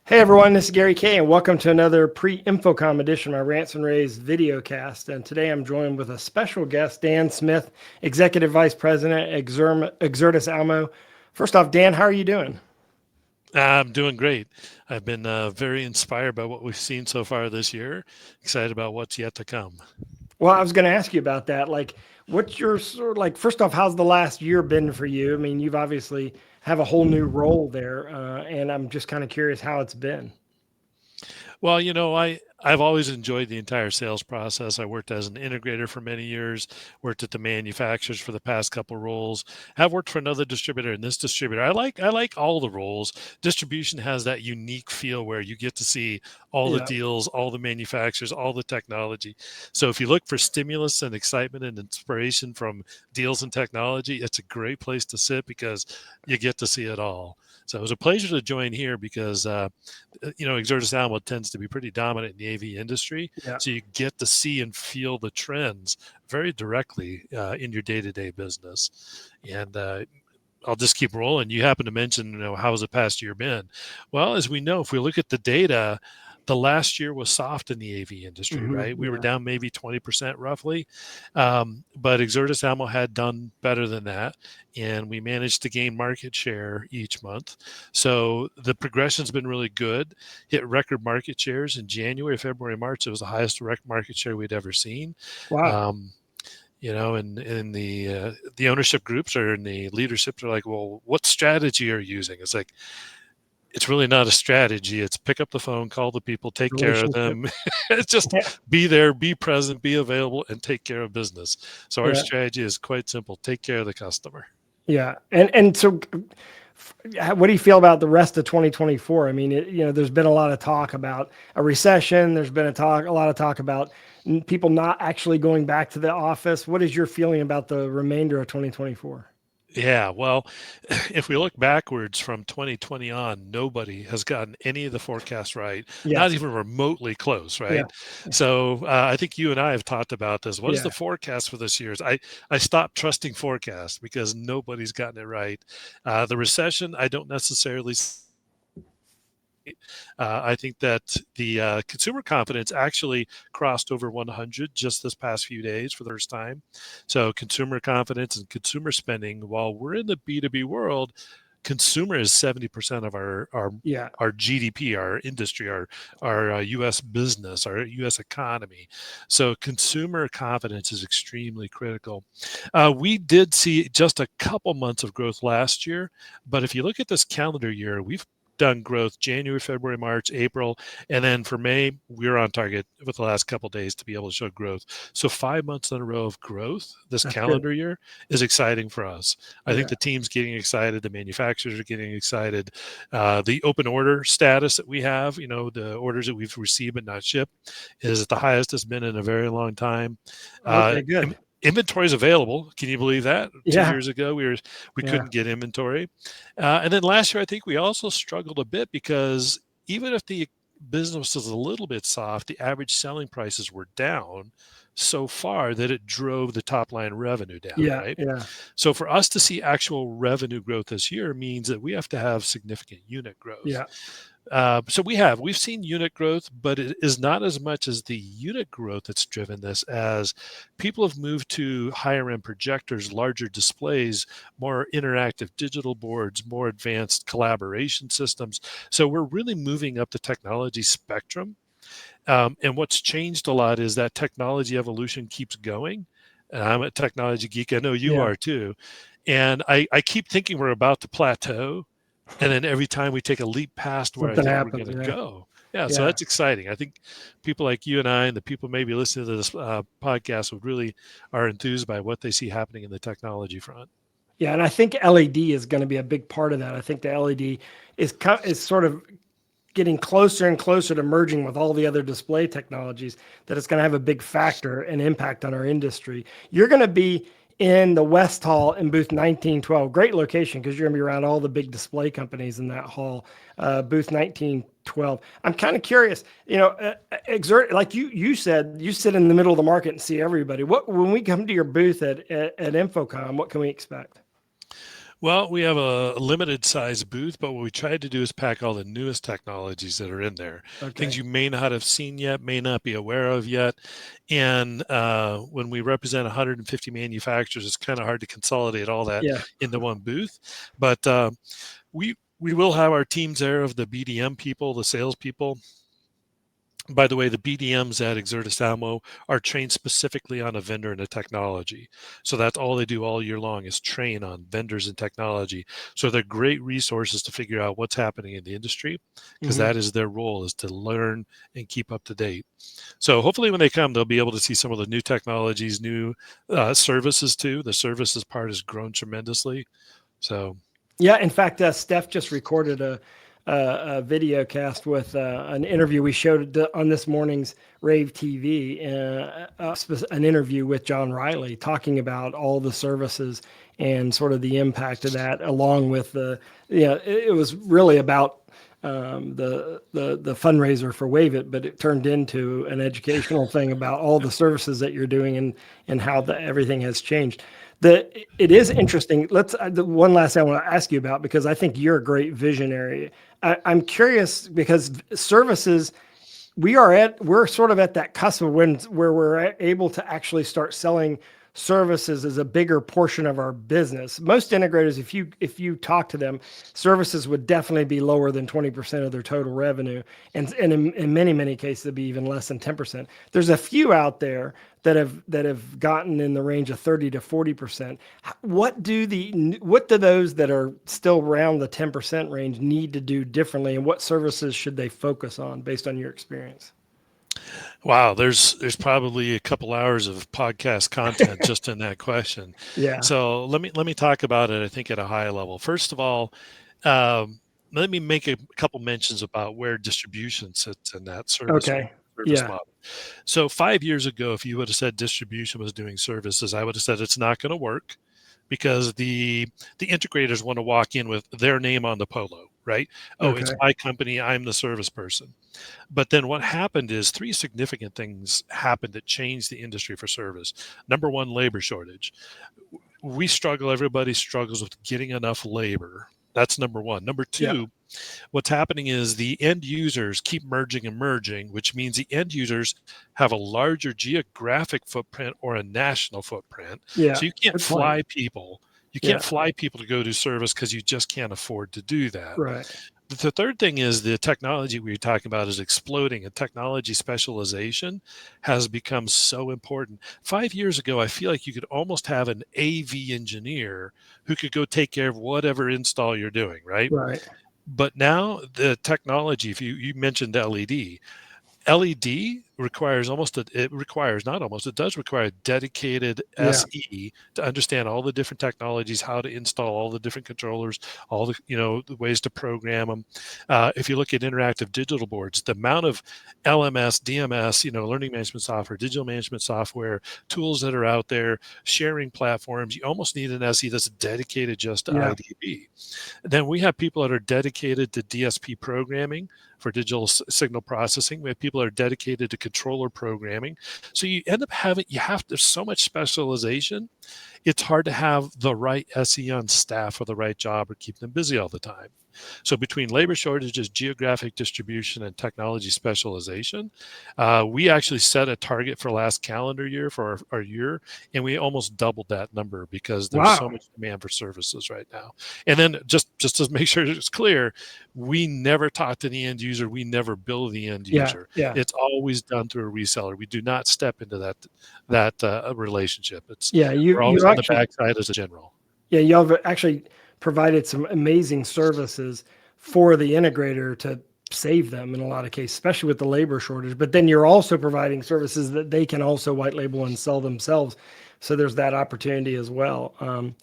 Hey everyone, this is Gary Kay, and welcome to another pre-InfoComm edition of my Rants and Raves video cast. And today I'm joined with a special guest, Dan Smith, Executive Vice President at Exertis Almo. First off, Dan, how are you doing? I'm doing great. I've been very inspired by what we've seen so far this year. Excited about what's yet to come. Well, I was going to ask you about that. Like, what's your sort of like? First off, how's the last year been for you? I mean, you've obviously have a whole new role there, and I'm just kind of curious how it's been. Well, I've always enjoyed the entire sales process. I worked as an integrator for many years, worked at the manufacturers for the past couple of roles, have worked for another distributor and this distributor. I like all the roles. Distribution has that unique feel where you get to see all the Yeah, deals, all the manufacturers, all the technology. So if you look for stimulus and excitement and inspiration from deals and technology, it's a great place to sit because you get to see it all. So it was a pleasure to join here because Exertis Almo tends to be pretty dominant in the AV industry. yeah. So you get to see and feel the trends very directly in your day-to-day business. And I'll just keep rolling. You happen to mention, how has the past year been? Well, as we know, if we look at the data, the last year was soft in the AV industry, right? We were Yeah. down maybe 20% roughly. But Exertis Almo had done better than that. And we managed to gain market share each month. So the progression's been really good. Hit record market shares in January, February, March. It was the highest direct market share we'd ever seen. Wow. Um, and the ownership groups or in the leaderships are like, well, what strategy are you using? It's like, it's really not a strategy. It's pick up the phone, call the people, take care of Relationship. them. It's just be there, be present, be available, and take care of business. So our Yeah. strategy is quite simple: take care of the customer. Yeah. And so what do you feel about the rest of 2024? I mean, there's been a lot of talk about a recession. There's been a lot of talk about people not actually going back to the office. What is your feeling about the remainder of 2024? Yeah, well, if we look backwards from 2020 on, nobody has gotten any of the forecasts right, not Yes. even remotely close, Yeah. right? So I think you and I have talked about this. What is Yeah. the forecast for this year? I stopped trusting forecasts because nobody's gotten it right. The recession, I don't necessarily. I think that the consumer confidence actually crossed over 100 just this past few days for the first time. So, consumer confidence and consumer spending, while we're in the B2B world, consumer is 70% of Yeah. our GDP, our industry, our U.S. business, our U.S. economy. So consumer confidence is extremely critical. We did see just a couple months of growth last year, but if you look at this calendar year, we've done growth January, February, March, April, and then for May, we're on target with the last couple of days to be able to show growth. So 5 months in a row of growth this That's good. calendar year is exciting for us. I think Yeah. the team's getting excited, the manufacturers are getting excited. The open order status that we have, the orders that we've received but not shipped, is at the highest it's been in a very long time. Uh, Okay, good. Inventory is available. Can you believe that? Two Yeah. years ago, we Yeah. couldn't get inventory, and then last year I think we also struggled a bit because even if the business was a little bit soft, the average selling prices were down so far that it drove the top line revenue down, Yeah. right? Yeah. So for us to see actual revenue growth this year means that we have to have significant unit growth. Yeah. So we've seen unit growth, but it is not as much as the unit growth that's driven this as people have moved to higher end projectors, larger displays, more interactive digital boards, more advanced collaboration systems. So we're really moving up the technology spectrum. And what's changed a lot is that technology evolution keeps going. And I'm a technology geek. I know you Yeah. are too. And I keep thinking we're about to plateau, and then every time we take a leap past where I Something think we're happens. going to Yeah. go. Yeah, so Yeah. that's exciting. I think people like you and I, and the people maybe listening to this podcast, would really are enthused by what they see happening in the technology front. Yeah. And I think LED is going to be a big part of that. I think the LED is sort of getting closer and closer to merging with all the other display technologies, that it's going to have a big factor and impact on our industry. You're going to be in the West Hall in booth 1912. Great location because you're going to be around all the big display companies in that hall, booth 1912. I'm kind of curious, like you said, you sit in the middle of the market and see everybody. When we come to your booth at InfoComm, what can we expect? Well, we have a limited size booth, but what we tried to do is pack all the newest technologies that are in there. Things Okay. you may not have seen yet, may not be aware of yet. And when we represent 150 manufacturers, it's kind of hard to consolidate all that Yeah. into one booth. But we will have our teams there of the BDM people, the salespeople. By the way, the BDMs at Exertis Almo are trained specifically on a vendor and a technology. So that's all they do all year long is train on vendors and technology. So they're great resources to figure out what's happening in the industry because Hmm. that is their role is to learn and keep up to date. So hopefully when they come, they'll be able to see some of the new technologies, new services too. The services part has grown tremendously. So Yeah, in fact, Steph just recorded a video cast with an interview we showed on this morning's rAVe TV, an interview with John Riley talking about all the services and sort of the impact of that, along with it was really about the fundraiser for Wave It, but it turned into an educational thing about all the services that you're doing and how everything has changed. It is interesting. The one last thing I want to ask you about, because I think you're a great visionary. I'm curious because services, we're sort of at that cusp of where we're able to actually start selling services as a bigger portion of our business. Most integrators, if you talk to them, services would definitely be lower than 20% of their total revenue, and in many cases it'd be even less than 10%. There's a few out there that have gotten in the range of 30 to 40%. What do those that are still around the 10% range need to do differently, and what services should they focus on based on your experience? wow, there's probably a couple hours of podcast content just in that question. Yeah. So let me talk about it. I think at a high level. First of all, let me make a couple mentions about where distribution sits in that Okay. service Yeah. model. So 5 years ago, if you would have said distribution was doing services, I would have said it's not going to work because the integrators want to walk in with their name on the polo, right? Oh, it's Okay. my company. I'm the service person. But then what happened is three significant things happened that changed the industry for service. Number one, labor shortage. We struggle, everybody struggles with getting enough labor. That's number one. Number Yeah. two, what's happening is the end users keep merging and merging, which means the end users have a larger geographic footprint or a national footprint. Yeah. So you can't Good point. fly people. You Yeah. can't fly people to go to service because you just can't afford to do that. Right. The third thing is the technology we were talking about is exploding, and technology specialization has become so important. 5 years ago, I feel like you could almost have an AV engineer who could go take care of whatever install you're doing, right? Right. But now the technology, if you mentioned LED requires it requires not almost, it does require a dedicated Yeah. SE to understand all the different technologies, how to install all the different controllers, all the ways to program them. If you look at interactive digital boards, the amount of LMS, DMS, learning management software, digital management software, tools that are out there, sharing platforms, you almost need an SE that's dedicated just to Yeah. IDB. Then we have people that are dedicated to DSP programming for digital signal processing. We have people that are dedicated to controller programming. So you end up there's so much specialization. It's hard to have the right SE on staff for the right job or keep them busy all the time. So between labor shortages, geographic distribution, and technology specialization, we actually set a target for last calendar year for our year, and we almost doubled that number because there's so Wow. much demand for services right now. And then just to make sure it's clear, we never talk to the end user. We never bill the end Yeah. user. Yeah. It's always done through a reseller. We do not step into that relationship. Yeah. You We're always you on the actually backside as a general. Yeah, y'all have actually provided some amazing services for the integrator to save them in a lot of cases, especially with the labor shortage. But then you're also providing services that they can also white label and sell themselves. So there's that opportunity as well.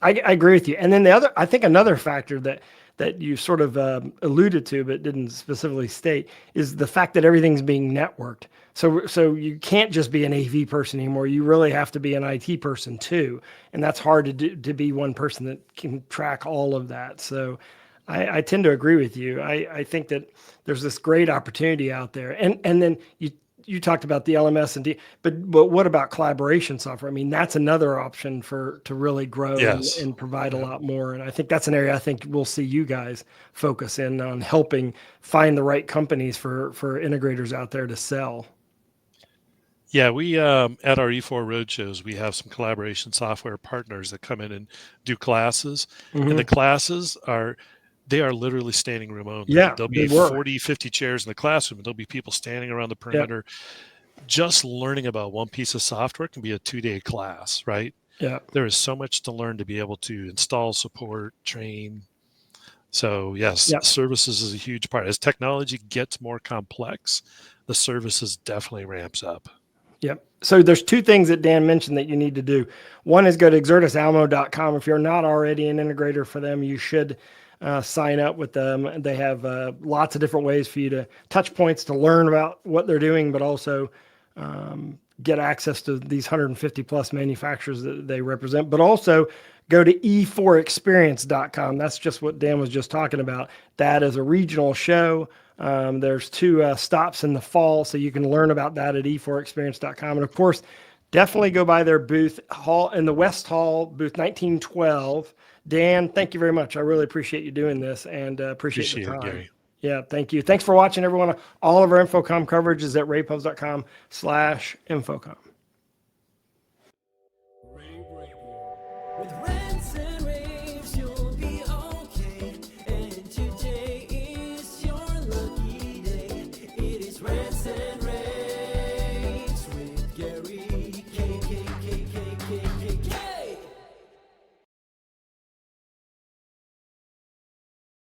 I agree with you. And then I think another factor that you sort of alluded to but didn't specifically state is the fact that everything's being networked. So you can't just be an AV person anymore. You really have to be an IT person too, and that's hard to be one person that can track all of that. So I tend to agree with you. I think that there's this great opportunity out there, and then you talked about the LMS and but what about collaboration software? I mean, that's another option to really grow Yes. and provide a Yeah. lot more. And I think that's an area I think we'll see you guys focus in on, helping find the right companies for integrators out there to sell. Yeah, we at our E4 roadshows, we have some collaboration software partners that come in and do classes, and the classes they are literally standing room only. Yeah, There'll they be were. 40, 50 chairs in the classroom, and there'll be people standing around the perimeter. Just learning about one piece of software can be a 2-day class, right? Yeah. There is so much to learn to be able to install, support, train. So yes, services is a huge part. As technology gets more complex, the services definitely ramps up. Yep. So there's two things that Dan mentioned that you need to do. One is go to exertisalmo.com. If you're not already an integrator for them, you should sign up with them. They have lots of different ways for you to touch points to learn about what they're doing, but also get access to these 150 plus manufacturers that they represent. But also go to e4experience.com. That's just what Dan was just talking about. That is a regional show. There's 2 stops in the fall, so you can learn about that at e4experience.com. And of course, definitely go by their booth hall in the West Hall, booth 1912. Dan, thank you very much. I really appreciate you doing this, and appreciate the time. It, Gary. Yeah, thank you. Thanks for watching, everyone. All of our InfoComm coverage is at ravepubs.com/InfoComm. With